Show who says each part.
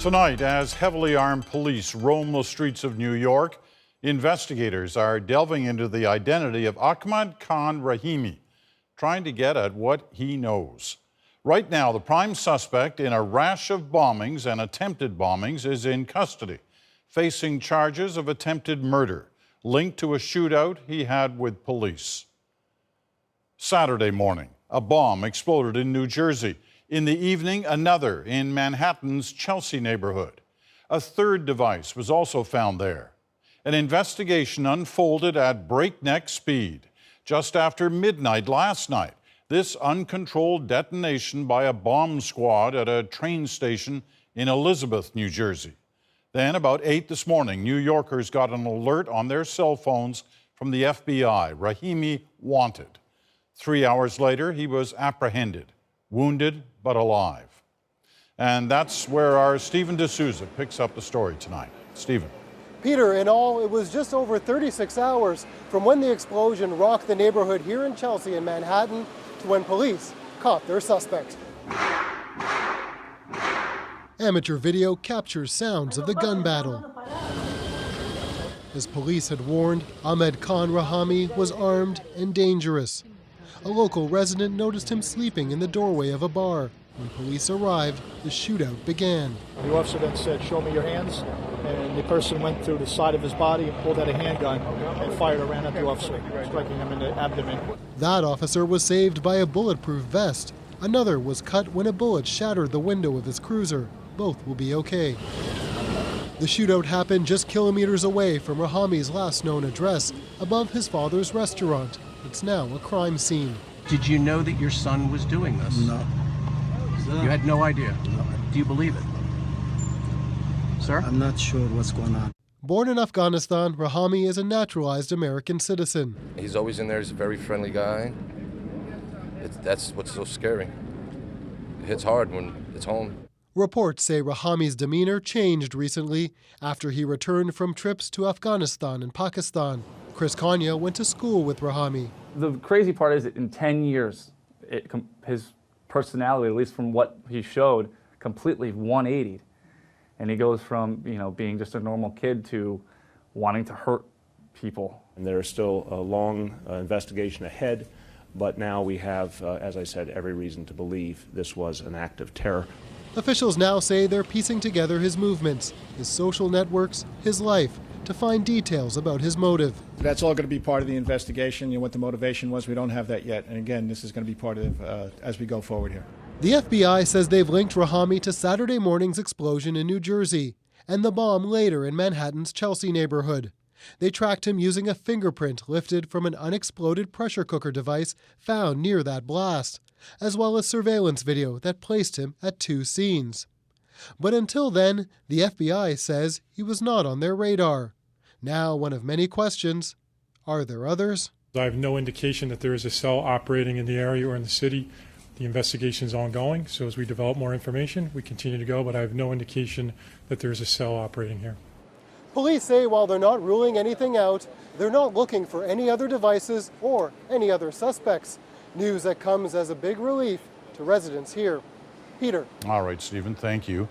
Speaker 1: Tonight, as heavily armed police roam the streets of New York, investigators are delving into the identity of Ahmad Khan Rahimi, trying to get at what he knows. Right now, the prime suspect in a rash of bombings and attempted bombings is in custody, facing charges of attempted murder linked to a shootout he had with police. Saturday morning, a bomb exploded in New Jersey. In the evening, another in Manhattan's Chelsea neighborhood. A third device was also found there. An investigation unfolded at breakneck speed. Just after midnight last night, this uncontrolled detonation by a bomb squad at a train station in Elizabeth, New Jersey. Then, about 8 this morning, New Yorkers got an alert on their cell phones from the FBI. Rahimi wanted. 3 hours later, he was apprehended, wounded but alive. And that's where our Stephen D'Souza picks up the story tonight. Stephen.
Speaker 2: Peter, in all, it was just over 36 hours from when the explosion rocked the neighborhood here in Chelsea in Manhattan to when police caught their suspect. Amateur video captures sounds of the gun battle. As police had warned, Ahmad Khan Rahimi was armed and dangerous. A local resident noticed him sleeping in the doorway of a bar. When police arrived, the shootout began.
Speaker 3: The officer then said, "Show me your hands." And the person went through the side of his body and pulled out a handgun and fired around at the officer, striking him in the abdomen.
Speaker 2: That officer was saved by a bulletproof vest. Another was cut when a bullet shattered the window of his cruiser. Both will be okay. The shootout happened just kilometers away from Rahimi's last known address, above his father's restaurant. It's now a crime scene.
Speaker 4: Did you know that your son was doing this?
Speaker 5: No.
Speaker 4: You had no idea?
Speaker 5: No.
Speaker 4: Do you believe it? Sir?
Speaker 5: I'm not sure what's going on.
Speaker 2: Born in Afghanistan, Rahimi is a naturalized American citizen.
Speaker 6: He's always in there. He's a very friendly guy. That's what's so scary. It hits hard when it's home.
Speaker 2: Reports say Rahimi's demeanor changed recently after he returned from trips to Afghanistan and Pakistan. Chris Kanya went to school with Rahimi.
Speaker 7: The crazy part is that in 10 years, his personality, at least from what he showed, completely 180'd. And he goes from, being just a normal kid to wanting to hurt people.
Speaker 8: And there is still a long investigation ahead, but now we have, as I said, every reason to believe this was an act of terror.
Speaker 2: Officials now say they're piecing together his movements, his social networks, his life, to find details about his motive.
Speaker 3: That's all going to be part of the investigation. What the motivation was, we don't have that yet. And again, this is going to be part of as we go forward here.
Speaker 2: The FBI says they've linked Rahimi to Saturday morning's explosion in New Jersey and the bomb later in Manhattan's Chelsea neighborhood. They tracked him using a fingerprint lifted from an unexploded pressure cooker device found near that blast, as well as surveillance video that placed him at 2 scenes. But until then, the FBI says he was not on their radar. Now, one of many questions, are there others?
Speaker 9: I have no indication that there is a cell operating in the area or in the city. The investigation is ongoing, so as we develop more information, we continue to go, but I have no indication that there is a cell operating here.
Speaker 2: Police say while they're not ruling anything out, they're not looking for any other devices or any other suspects. News that comes as a big relief to residents here. Peter.
Speaker 1: All right, Stephen, thank you.